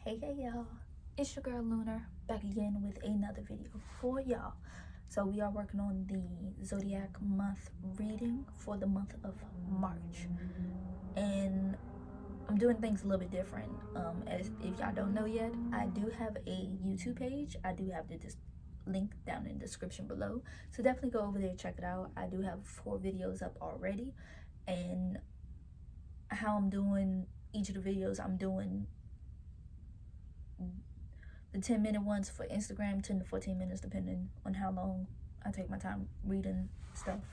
Hey y'all, it's your girl Lunar back again with another video for y'all. So we are working on the zodiac month reading for the month of March, and I'm doing things a little bit different. As if y'all don't know yet, I do have a YouTube page. I do have the link down in the description below, so definitely go over there, check it out. I do have 4 videos up already, and how I'm doing each of the videos, I'm doing the 10-minute ones for Instagram, 10 to 14 minutes depending on how long I take my time reading stuff.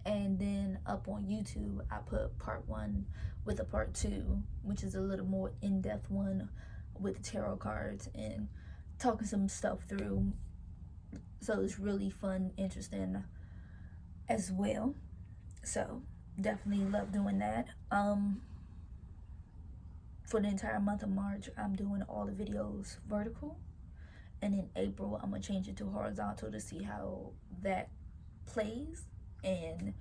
And then up on YouTube, I put part 1 with a part 2, which is a little more in-depth one with tarot cards and talking some stuff through. So it's really fun, interesting as well. So definitely love doing that. For the entire month of March, I'm doing all the videos vertical, and in April I'm gonna change it to horizontal to see how that plays, and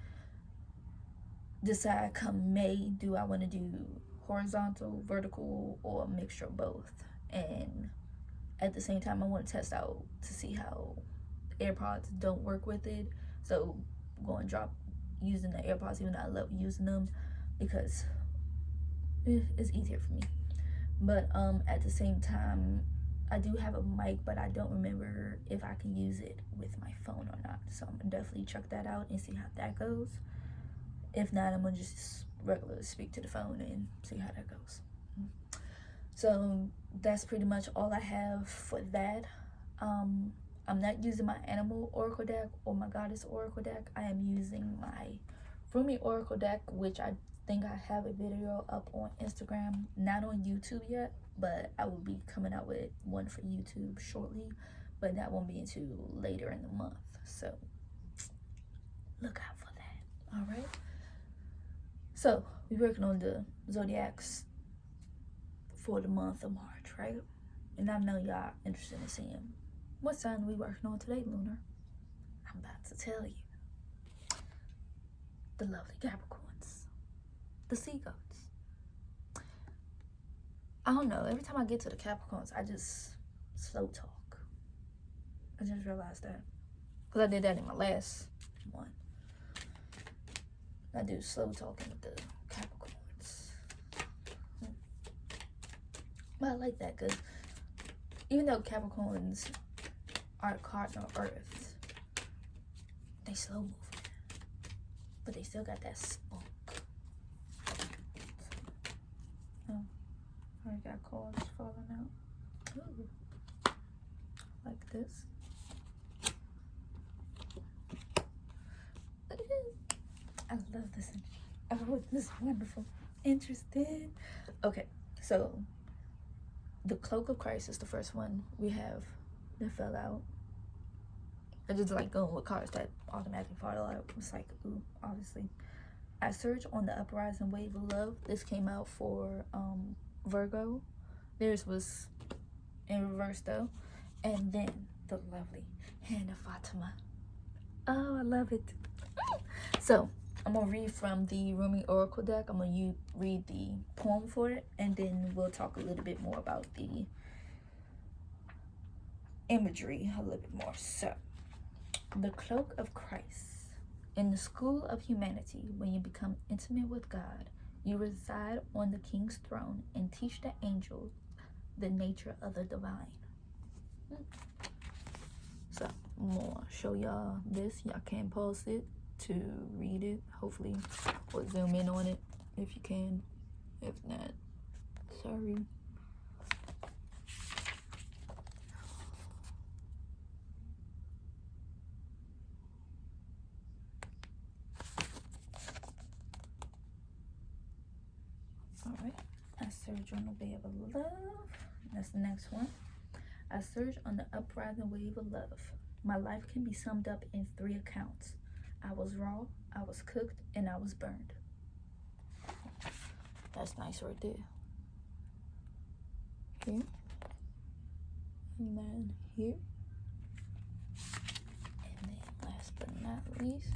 decide come May, do I want to do horizontal, vertical, or a mixture of both. And at the same time, I want to test out to see how AirPods don't work with it, so I'm going to drop using the AirPods, even though I love using them, because it's easier for me. But at the same time, I do have a mic, but I don't remember if I can use it with my phone or not, so I'm gonna definitely check that out and see how that goes. If not, I'm gonna just regularly speak to the phone and see how that goes. So that's pretty much all I have for that. I'm not using my animal oracle deck or my goddess oracle deck. I am using my roomy oracle deck, which I think I have a video up on Instagram, not on YouTube yet, but I will be coming out with one for YouTube shortly, but that won't be until later in the month, so look out for that. All right, so we're working on the zodiacs for the month of March, right? And I know y'all interested in seeing what sign we working on today, Lunar. I'm about to tell you. The lovely Capricorns, the sea goats. I don't know, every time I get to the Capricorns, I just slow talk. I just realized that, because I did that in my last one. I do slow talking with the Capricorns. But I like that, because even though Capricorns are cardinal Earth, they slow moving, but they still got that spunk. Oh, I already got cards falling out. Ooh. Like this. I love this. Oh, this is wonderful. Interesting. Okay, so the Cloak of Christ is the first one we have that fell out. I just like going with cards that automatically fall out. It's like, ooh, obviously. I searched on the Uprising Wave of Love. This came out for Virgo. Theirs was in reverse though. And then the lovely Hand of Fatima. Oh, I love it. So I'm gonna read from the Rumi Oracle deck. I'm gonna read the poem for it, and then we'll talk a little bit more about the imagery a little bit more. So, the Cloak of Christ. In the school of humanity, when you become intimate with God, you reside on the King's throne and teach the angels the nature of the divine. So I'm gonna show y'all this. Y'all can pause it to read it, hopefully, or zoom in on it if you can. If not, sorry. All right, I surge on the wave of love. That's the next one. I surge on the uprising wave of love. My life can be summed up in 3 accounts. I was raw, I was cooked, and I was burned. That's nice right there. Here. And then here. And then last but not least.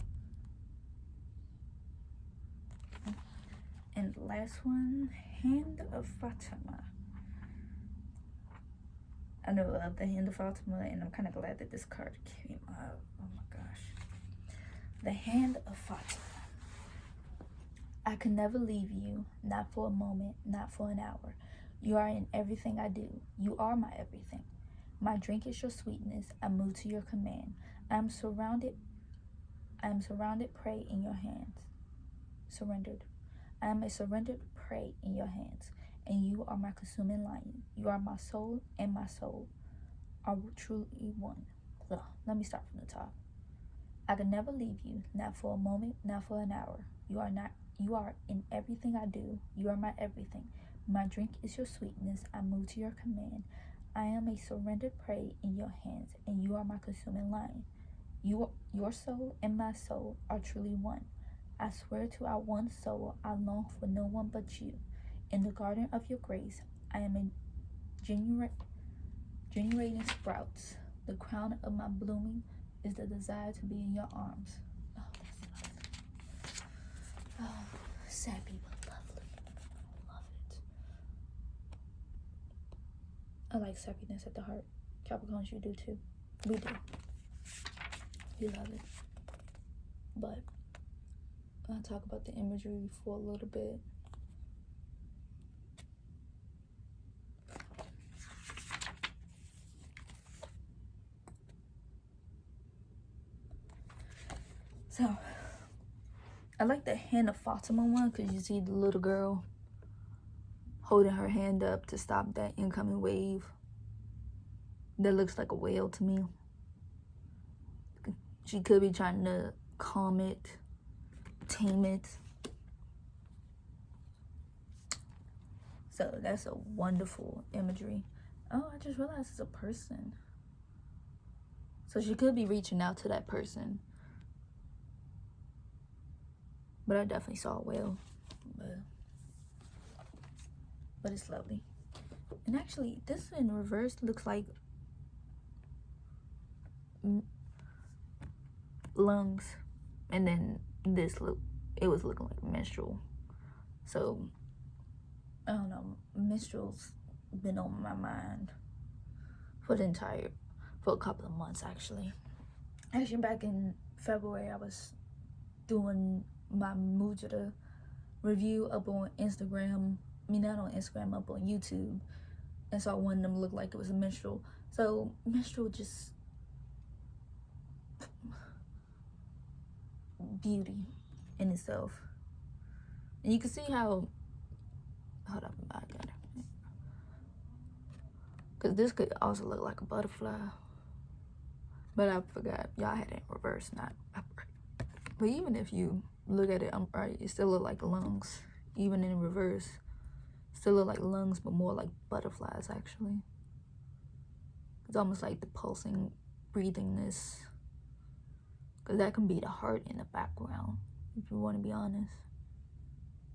And last one, Hand of Fatima. I know of the Hand of Fatima, and I'm kind of glad that this card came up. Oh my gosh. The Hand of Fatima. I could never leave you, not for a moment, not for an hour. You are in everything I do. You are my everything. My drink is your sweetness. I move to your command. I am surrounded prey in your hands. Surrendered. I am a surrendered prey in your hands, and you are my consuming lion. You are my soul, and my soul are truly one. Ugh, let me start from the top. I could never leave you, not for a moment, not for an hour. You are in everything I do. You are my everything. My drink is your sweetness. I move to your command. I am a surrendered prey in your hands, and you are my consuming lion. Your soul and my soul are truly one. I swear to our one soul, I long for no one but you. In the garden of your grace, I am a generating sprouts. The crown of my blooming is the desire to be in your arms. Oh, that's lovely. Oh, sappy but lovely. Love it. I like sappiness at the heart. Capricorns, you do too. We do. We love it. But I'll talk about the imagery for a little bit. So, I like the Hand of Fatima one because you see the little girl holding her hand up to stop that incoming wave. That looks like a whale to me. She could be trying to calm it, tame it. So that's a wonderful imagery. Oh, I just realized it's a person. So she could be reaching out to that person. But I definitely saw a whale. But it's lovely. And actually, this in reverse looks like lungs. And then this it was looking like menstrual. So, I don't know. Menstrual's been on my mind for a couple of months, actually. Actually, back in February, I was doing my Mujita review up on Instagram. I mean, not on Instagram, up on YouTube. And so I wanted them to look like it was a menstrual. So menstrual just beauty in itself. And you can see how, hold up, I got it. Because this could also look like a butterfly. But I forgot, y'all had it in reverse, not upright. But even if you look at it upright, it still look like lungs. Even in reverse, still look like lungs, but more like butterflies, actually. It's almost like the pulsing, breathingness. Because that can be the heart in the background, if you want to be honest.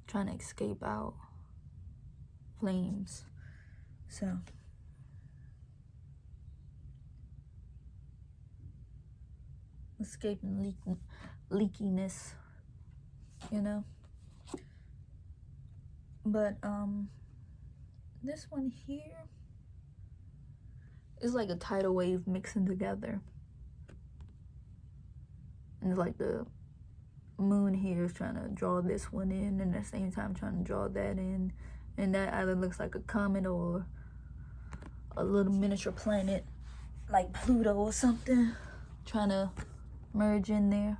Trying to escape out flames. So, escaping leakiness, you know. But this one here is like a tidal wave mixing together. And it's like the moon here is trying to draw this one in, and at the same time trying to draw that in. And that either looks like a comet or a little miniature planet like Pluto or something trying to merge in there.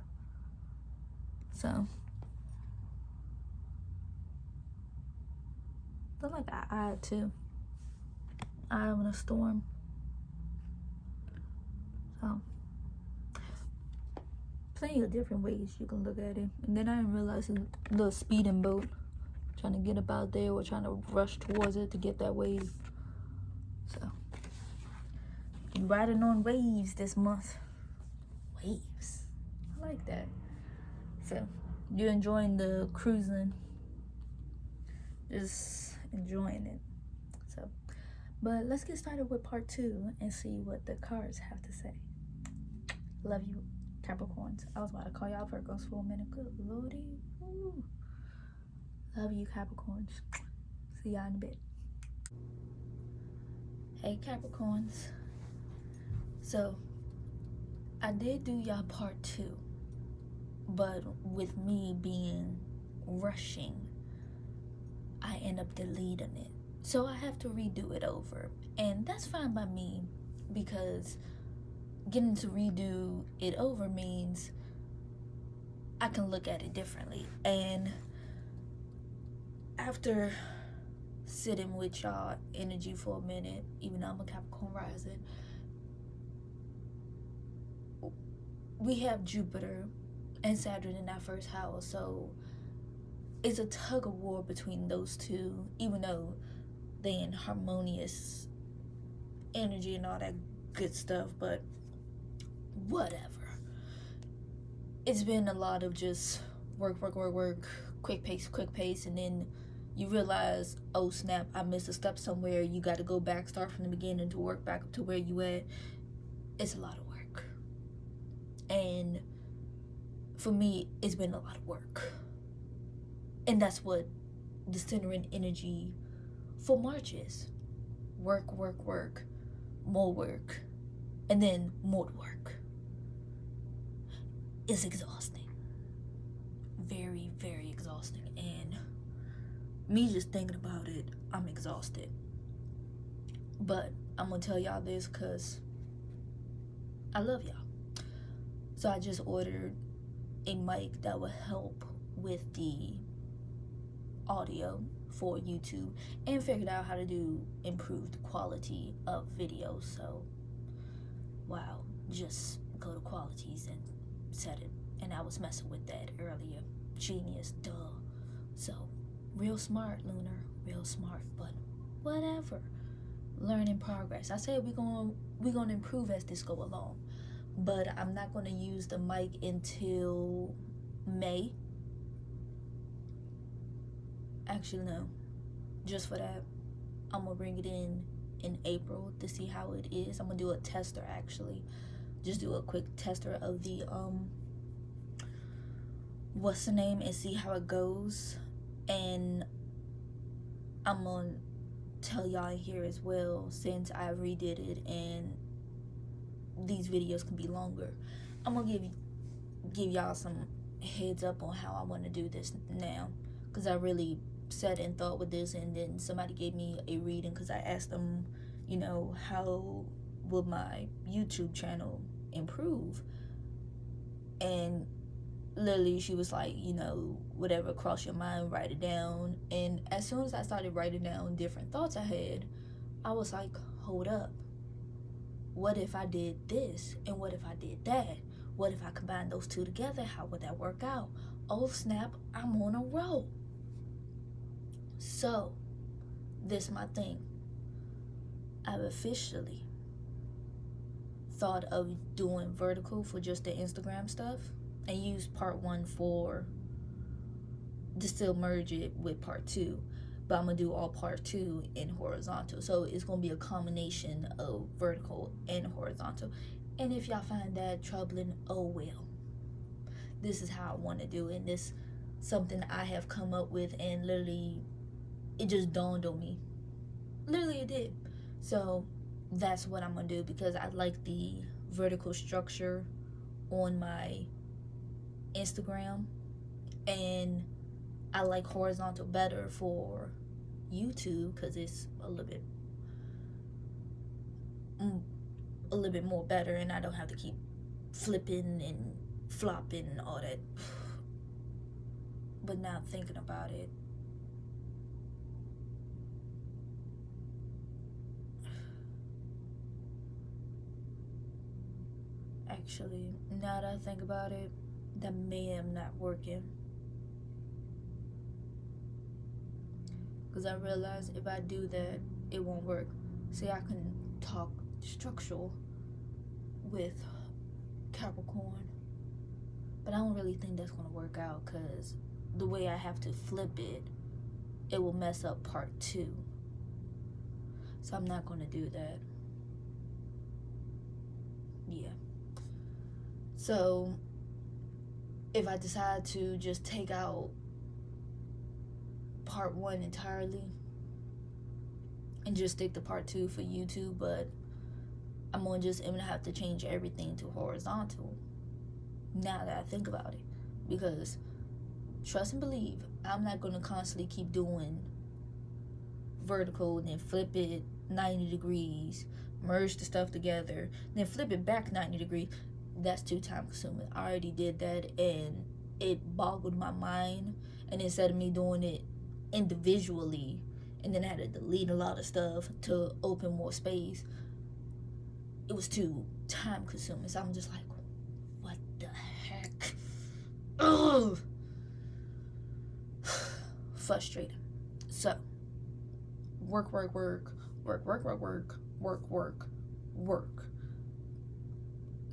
So, look like an eye too. Eye in a storm. So, plenty of different ways you can look at it. And then I didn't realize it's a little speeding boat trying to get up out there or trying to rush towards it to get that wave. So, you riding on waves this month. Waves. I like that. So, you're enjoying the cruising. Just enjoying it. So, but let's get started with part 2 and see what the cards have to say. Love you, Capricorns. I was about to call y'all Virgos for a minute. Good lordy. Ooh. Love you, Capricorns. See y'all in a bit. Hey Capricorns. So I did do y'all part 2, but with me being rushing, I end up deleting it. So I have to redo it over. And that's fine by me, because getting to redo it over means I can look at it differently. And after sitting with y'all energy for a minute, even though I'm a Capricorn rising, we have Jupiter and Saturn in our first house, so it's a tug of war between those two, even though they in harmonious energy and all that good stuff. But whatever, it's been a lot of just work, quick pace, and then you realize, oh snap, I missed a step somewhere. You got to go back, start from the beginning to work back up to where you at. It's a lot of work, and for me, it's been a lot of work. And that's what the centering energy for March is. Work, more work, and then more work. It's exhausting. Very, very exhausting. And me just thinking about it, I'm exhausted. But I'm gonna tell y'all this because I love y'all. So I just ordered a mic that will help with the audio for YouTube, and figured out how to do improved quality of videos. So wow, just go to qualities and set it. And I was messing with that earlier. Genius, duh. So real smart, Lunar, real smart. But whatever, learning progress. I said we're gonna improve as this go along, but I'm not gonna use the mic until May. Actually, no, just for that, I'm gonna bring it in April to see how it is. I'm gonna do a tester, actually, just do a quick tester of the what's the name, and see how it goes. And I'm gonna tell y'all here as well, since I redid it and these videos can be longer, I'm gonna give y'all some heads up on how I want to do this now, because I really sat and thought with this, and then somebody gave me a reading because I asked them, how will my YouTube channel improve? And literally she was like, whatever cross your mind, write it down. And as soon as I started writing down different thoughts I had, I was like, hold up, what if I did this, and what if I did that? What if I combined those two together? How would that work out? Oh snap, I'm on a roll. So this is my thing. I've officially thought of doing vertical for just the Instagram stuff, and use part 1 for to still merge it with part 2, but I'm gonna do all part 2 in horizontal. So it's gonna be a combination of vertical and horizontal. And if y'all find that troubling, oh well. This is how I want to do it. And this something I have come up with, and literally it just dawned on me. Literally it did. So that's what I'm gonna do, because I like the vertical structure on my Instagram, and I like horizontal better for YouTube because it's a little bit more better, and I don't have to keep flipping and flopping and all that. But now thinking about it, actually, now that I think about it, that may am not working. Because I realize if I do that, it won't work. See, I can talk structural with Capricorn, but I don't really think that's going to work out, because the way I have to flip it, it will mess up part 2. So I'm not going to do that. Yeah. So if I decide to just take out part 1 entirely and just stick to part 2 for YouTube, but I'm gonna have to change everything to horizontal now that I think about it, because trust and believe, I'm not gonna constantly keep doing vertical and then flip it 90 degrees, merge the stuff together, then flip it back 90 degrees. That's too time consuming. I already did that and it boggled my mind, and instead of me doing it individually and then I had to delete a lot of stuff to open more space, it was too time consuming. So I'm just like, what the heck? Ugh. Frustrating. So work.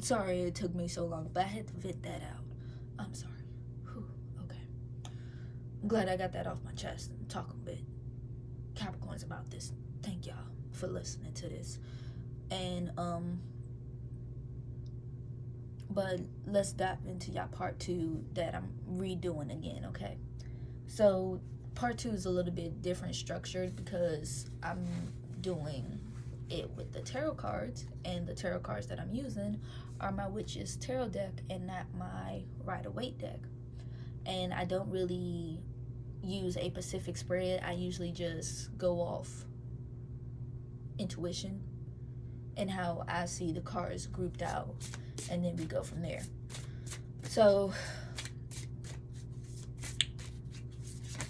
Sorry it took me so long, but I had to vent that out. I'm sorry. Whew. Okay. I'm glad I got that off my chest and talk a bit Capricorns about this. Thank y'all for listening to this. And but let's dive into y'all part 2 that I'm redoing again, okay? So part 2 is a little bit different structured because I'm doing it with the tarot cards, and the tarot cards that I'm using are my Witch's Tarot deck and not my Rider-Waite deck. And I don't really use a specific spread. I usually just go off intuition and how I see the cards grouped out, and then we go from there. So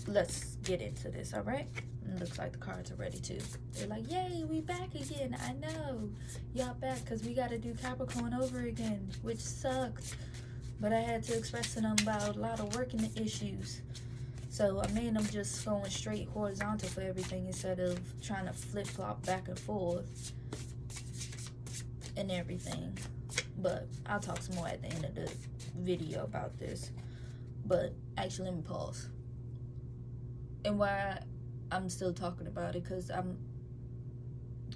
let's get into this, all right? It looks like the cards are ready too. They're like, yay, we back again. I know y'all back because we got to do Capricorn over again, which sucked, but I had to express to them about a lot of working issues. So I made them just going straight horizontal for everything instead of trying to flip-flop back and forth and everything. But I'll talk some more at the end of the video about this. But actually, let me pause. And why I'm still talking about it, because I'm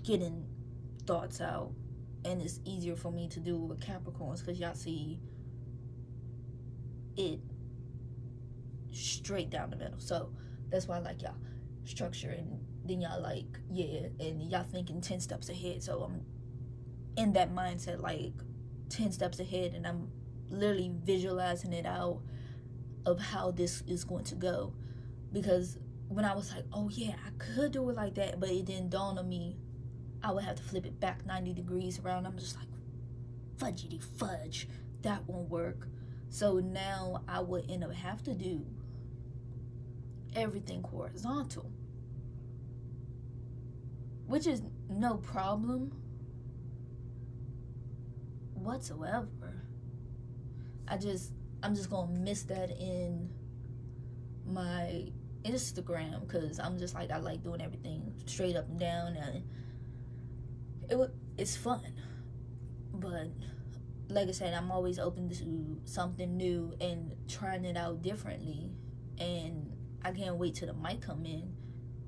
getting thoughts out, and it's easier for me to do with Capricorns because y'all see it straight down the middle. So that's why I like y'all structure, and then y'all like, yeah, and y'all thinking 10 steps ahead. So I'm in that mindset, like 10 steps ahead, and I'm literally visualizing it out of how this is going to go. Because when I was like, oh yeah, I could do it like that, but it didn't dawn on me I would have to flip it back 90 degrees around. I'm just like, fudgety fudge, that won't work. So now I would end up have to do everything horizontal, which is no problem whatsoever. I'm just gonna miss that in my Instagram, because I'm just like, I like doing everything straight up and down, and it's fun. But like I said, I'm always open to something new and trying it out differently, and I can't wait till the mic come in,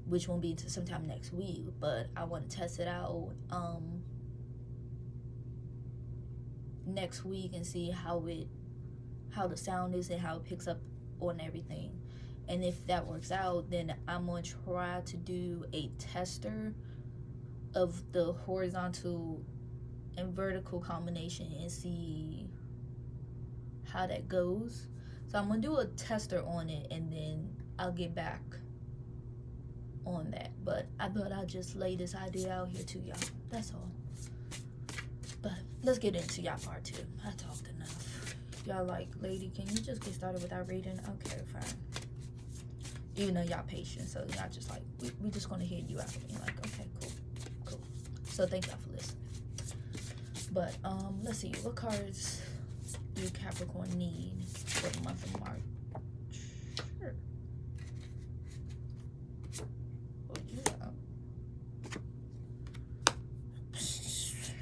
which won't be until sometime next week. But I want to test it out next week and see how the sound is and how it picks up on everything. And if that works out, then I'm going to try to do a tester of the horizontal and vertical combination and see how that goes. So I'm going to do a tester on it, and then I'll get back on that. But I thought I'd just lay this idea out here to y'all. That's all. But let's get into y'all part 2. I talked enough. Y'all like, lady, can you just get started without reading? Okay, fine. Even though y'all patient, so y'all just like, we just gonna hear you out. And you're like, okay, cool. So thank y'all for listening. But let's see, what cards do Capricorn need for the month of March? Sure. Oh yeah.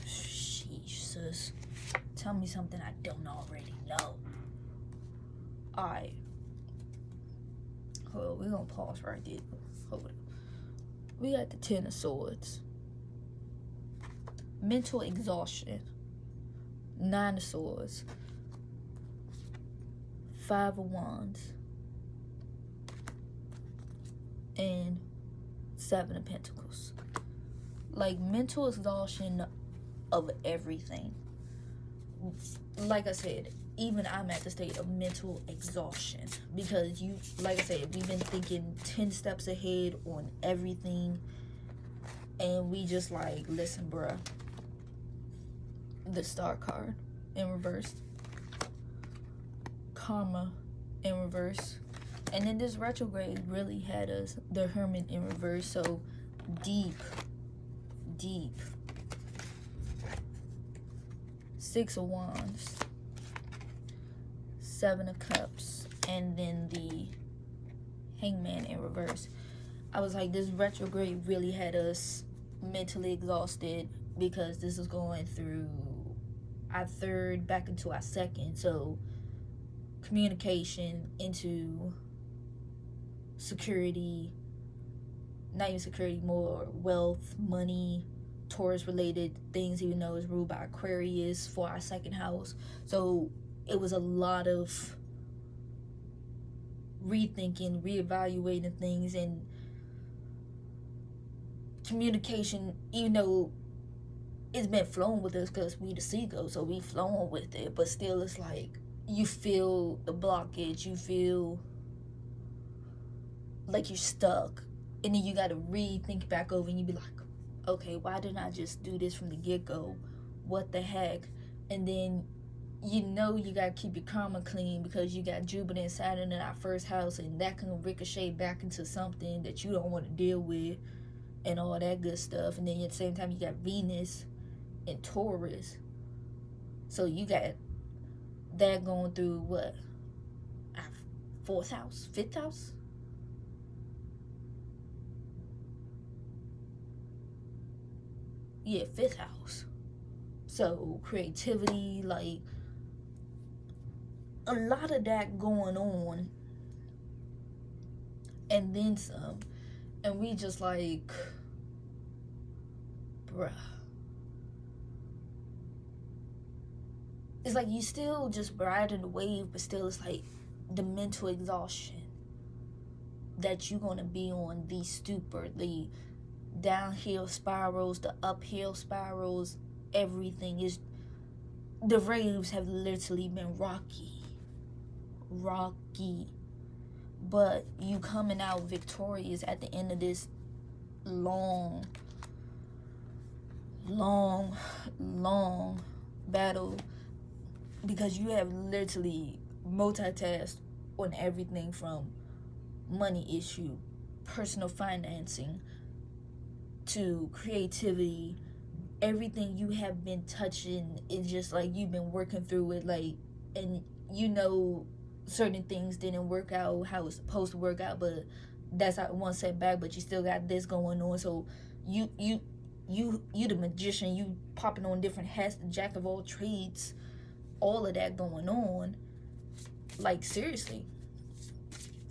Sheesh, sis. Tell me something I don't already know. Alright. Hold on, we're gonna pause right there. Hold it. We got the 10 of Swords. Mental exhaustion. 9 of Swords. 5 of Wands. And 7 of Pentacles. like mental exhaustion of everything. Like I said, even I'm at the state of mental exhaustion because like I said, we've been thinking 10 steps ahead on everything, and we just like, listen, bruh, the Star card in reverse, karma in reverse, and then this retrograde really had us, the Hermit in reverse. So deep 6 of Wands, 7 of Cups, and then the Hangman in reverse. I was like, this retrograde really had us mentally exhausted because this is going through our third back into our second. So communication into security, not even security, more wealth, money, Taurus related things, even though it's ruled by Aquarius for our second house. So it was a lot of rethinking, reevaluating things, and communication, even though it's been flowing with us because we the seagulls, so we flowing with it, but still it's like you feel the blockage, you feel like you're stuck, and then you got to rethink back over, and you be like, okay, why didn't I just do this from the get-go? What the heck? And then you got to keep your karma clean because you got Jupiter and Saturn in our first house, and that can ricochet back into something that you don't want to deal with and all that good stuff. And then at the same time, you got Venus in Taurus, so you got that going through what, our fourth house, fifth house. Yeah, fifth house. So creativity, like a lot of that going on, and then some. And we just like, bruh. It's like you still just riding the wave, but still it's like the mental exhaustion that you're gonna be on, the stupor, the downhill spirals, the uphill spirals, everything is, the waves have literally been rocky, but you coming out victorious at the end of this long battle, because you have literally multitasked on everything from money issue, personal financing, to creativity. Everything you have been touching is just like you've been working through it, like, and certain things didn't work out how it's supposed to work out, but that's not one setback, but you still got this going on. So you the magician, you popping on different hats, the jack of all trades, all of that going on. Like, seriously,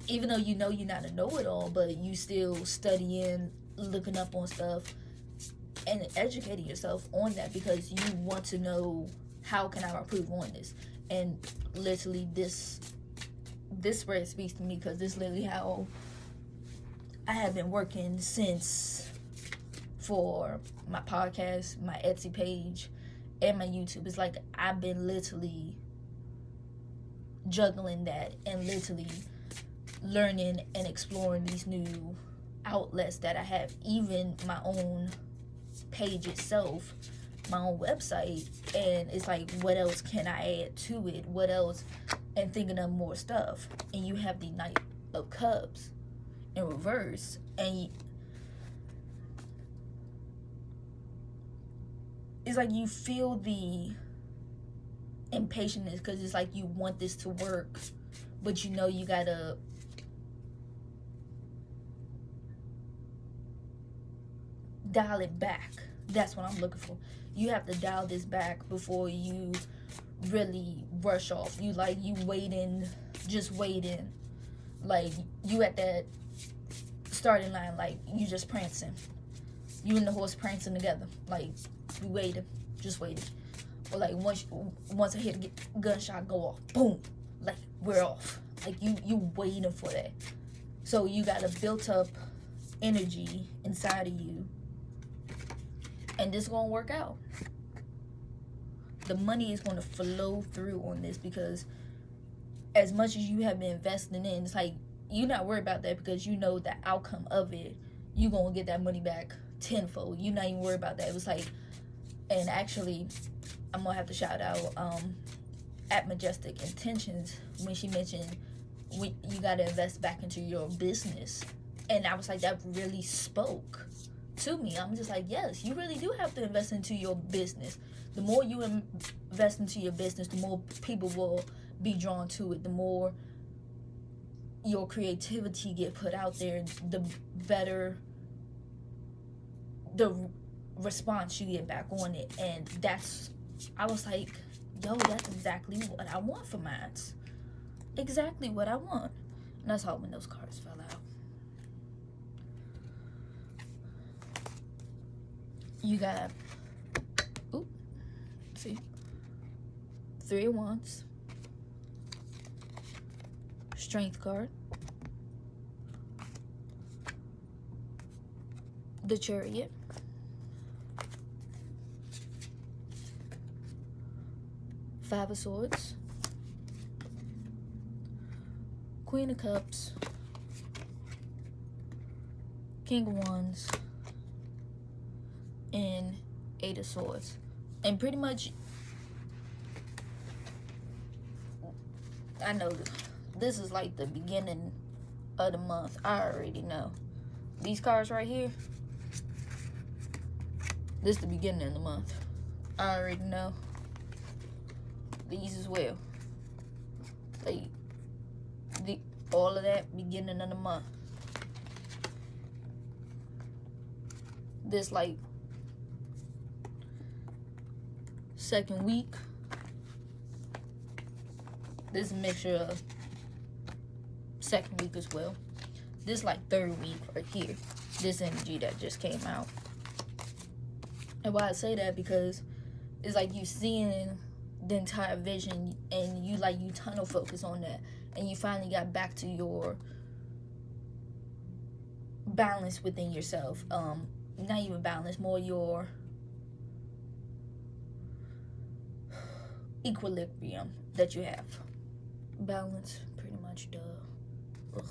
even though you're not a know-it-all, but you still studying, looking up on stuff, and educating yourself on that because you want to know, how can I improve on this? And literally this spread speaks to me, because this is literally how I have been working since, for my podcast, my Etsy page, and my YouTube. It's like I've been literally juggling that and literally learning and exploring these new outlets that I have, even my own page itself, my own website. And it's like, what else can I add to it? What else? And thinking of more stuff. And you have the Knight of Cups in reverse, and it's like you feel the impatience, because it's like you want this to work, but you gotta dial it back. That's what I'm looking for. You have to dial this back before you really rush off. You waiting, just waiting. Like, you at that starting line, like, you just prancing. You and the horse prancing together. Like, you waiting, just waiting. Or like, once I hear the gunshot go off, boom, like, we're off. Like, you waiting for that. So you got a built up energy inside of you And this is going to work out. The money is going to flow through on this, because as much as you have been investing in, it's like you're not worried about that, because you know the outcome of it. You're going to get that money back tenfold. You're not even worried about that. It was like, and actually, I'm going to have to shout out at Majestic Intentions when she mentioned you got to invest back into your business. And I was like, that really spoke to me. I'm just like, yes, you really do have to invest into your business. The more you invest into your business, the more people will be drawn to it. The more your creativity get put out there, the better the response you get back on it. And I was like, yo, that's exactly what I want for mine. Exactly what I want. And that's how when those cards fell out. You got, see, 3 of Wands, Strength card, the Chariot, Five of Swords, Queen of Cups, King of Wands, and 8 of Swords. And pretty much, I know this is like the beginning of the month. I already know. These cards right here, this is the beginning of the month. I already know. These as well. Like, all of that, beginning of the month. This, like, second week. This is a mixture of second week as well. This, like, third week right here. This energy that just came out. And why I say that, because it's like you seeing the entire vision, and you tunnel focus on that, and you finally got back to your balance within yourself. Not even balance, more your equilibrium that you have. Balance, pretty much, duh. Ugh.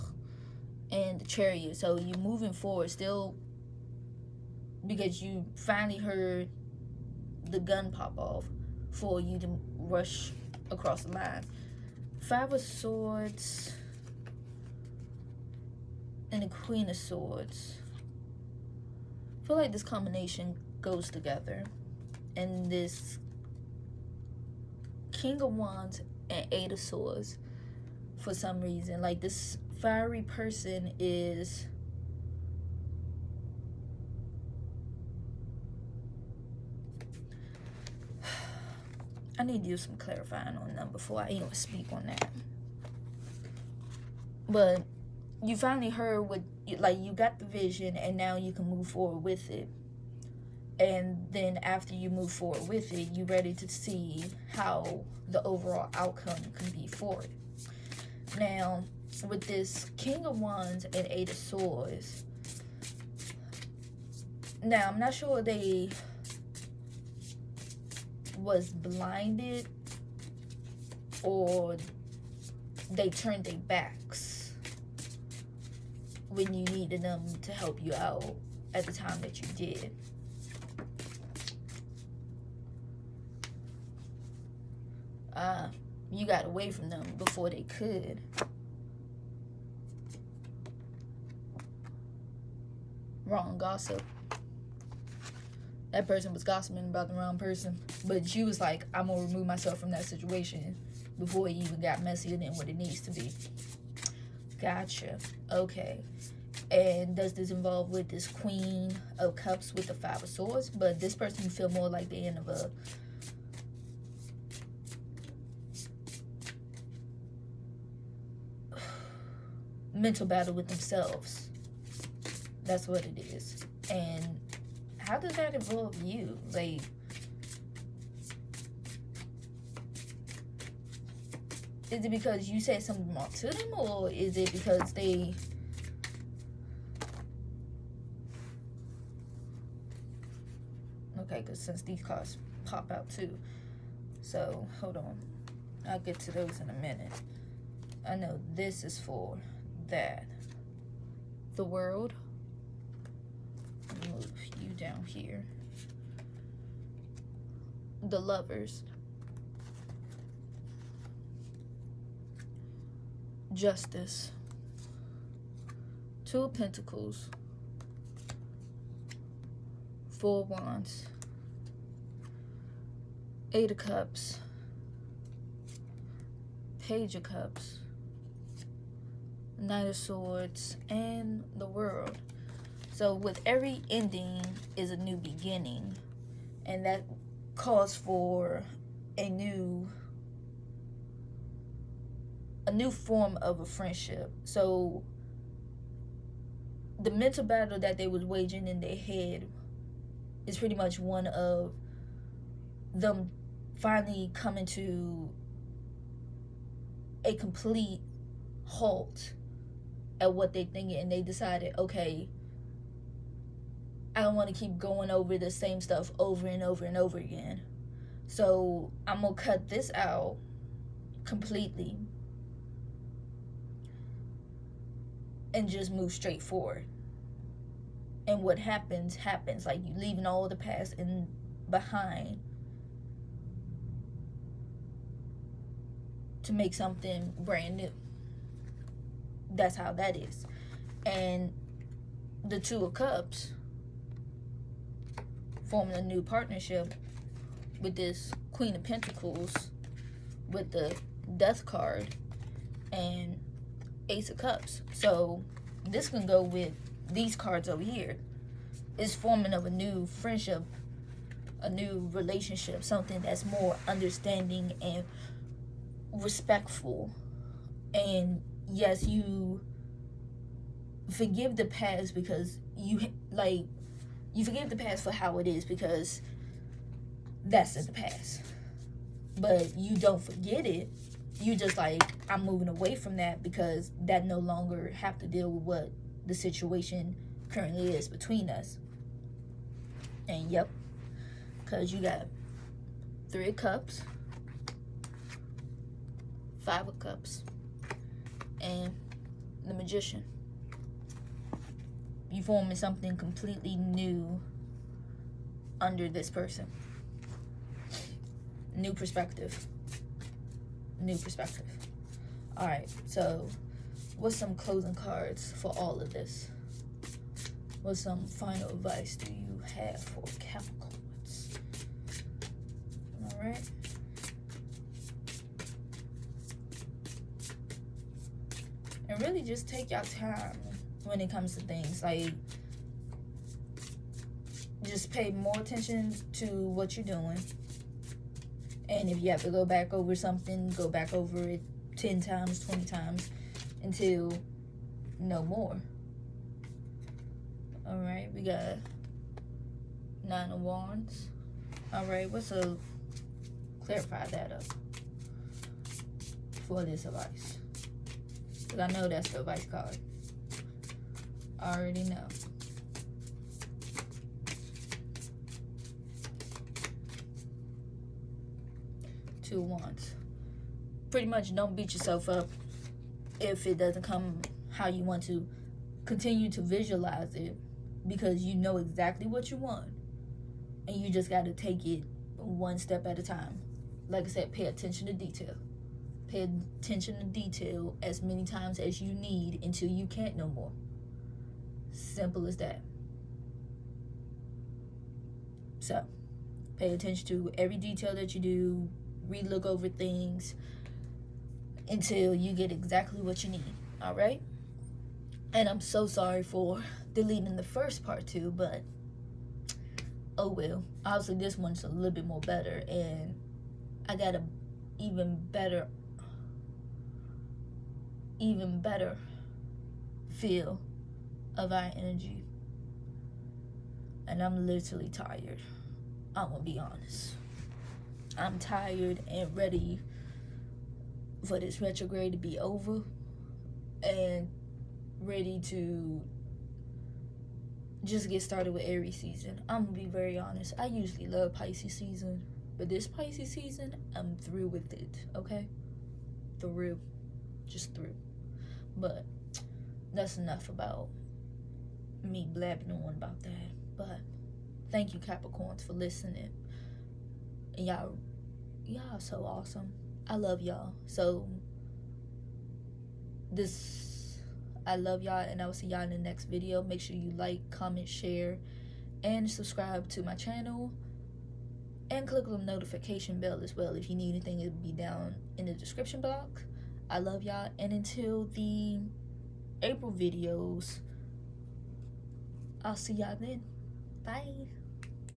And the Chariot, so you're moving forward still, because you finally heard the gun pop off for you to rush across the line. 5 of Swords and the Queen of Swords. I feel like this combination goes together. And this King of Wands and 8 of Swords, for some reason, like, this fiery person is I need to do some clarifying on them before I even speak on that. But you finally heard what, like, you got the vision, and now you can move forward with it. And then after you move forward with it, you're ready to see how the overall outcome can be for it. Now, with this King of Wands and 8 of Swords, now I'm not sure they was blinded or they turned their backs when you needed them to help you out at the time that you did. You got away from them before they could. Wrong gossip. That person was gossiping about the wrong person. But she was like, I'm going to remove myself from that situation before it even got messier than what it needs to be. Gotcha. Okay. And does this involve with this Queen of Cups with the 5 of Swords? But this person, you feel more like the end of a mental battle with themselves. That's what it is. And how does that involve you? Like, is it because you said something wrong to them, or is it because they Okay, because since these cards pop out too. So, hold on. I'll get to those in a minute. I know this is for that. The World. Move you down here. The Lovers. Justice. Two of Pentacles. Four Wands. Eight of Cups. Page of Cups. Knight of Swords. And the World. So with every ending is a new beginning. And that calls for a new form of a friendship. So the mental battle that they was waging in their head is pretty much one of them finally coming to a complete halt at what they thinking, and they decided, okay, I don't want to keep going over the same stuff over and over and over again. So I'm gonna cut this out completely and just move straight forward. And what happens, happens. Like, you leaving all the past in behind to make something brand new. That's how that is. And the Two of Cups forming a new partnership with this Queen of Pentacles with the Death card and Ace of Cups. So this can go with these cards over here. It's forming of a new friendship, a new relationship, something that's more understanding and respectful. And yes, you forgive the past because you forgive the past for how it is, because that's in the past. But you don't forget it. You just like, I'm moving away from that because that no longer have to deal with what the situation currently is between us. And yep, because you got Three of Cups, Five of Cups, and the Magician. You forming something completely new under this person. New perspective. New perspective. Alright, so what's some closing cards for all of this? What's some final advice do you have for Capricorns? Alright. And really just take your time when it comes to things. Like, just pay more attention to what you're doing. And if you have to go back over something, go back over it 10 times, 20 times, until no more. Alright, we got Nine of Wands. Alright, clarify that up for this advice. Because I know that's the advice card. I already know. Two of Wands. Pretty much don't beat yourself up if it doesn't come how you want to. Continue to visualize it, because you know exactly what you want. And you just got to take it one step at a time. Like I said, pay attention to detail. Pay attention to detail as many times as you need until you can't no more. Simple as that. So, pay attention to every detail that you do. Re-look over things until you get exactly what you need. Alright? And I'm so sorry for deleting the first part too, but oh well. Obviously this one's a little bit more better, and I got a even better feel of our energy. And I'm literally tired. I'm gonna be honest. I'm tired and ready for this retrograde to be over, and ready to just get started with Aries season. I'm gonna be very honest. I usually love Pisces season, but this Pisces season, I'm through with it. Okay, through, just through. But that's enough about me blabbing on about that. But thank you, Capricorns, for listening. And y'all so awesome. I love y'all. So I love y'all, and I will see y'all in the next video. Make sure you like, comment, share, and subscribe to my channel, and click on the notification bell as well. If you need anything, it'll be down in the description box. I love y'all, and until the April videos, I'll see y'all then. Bye.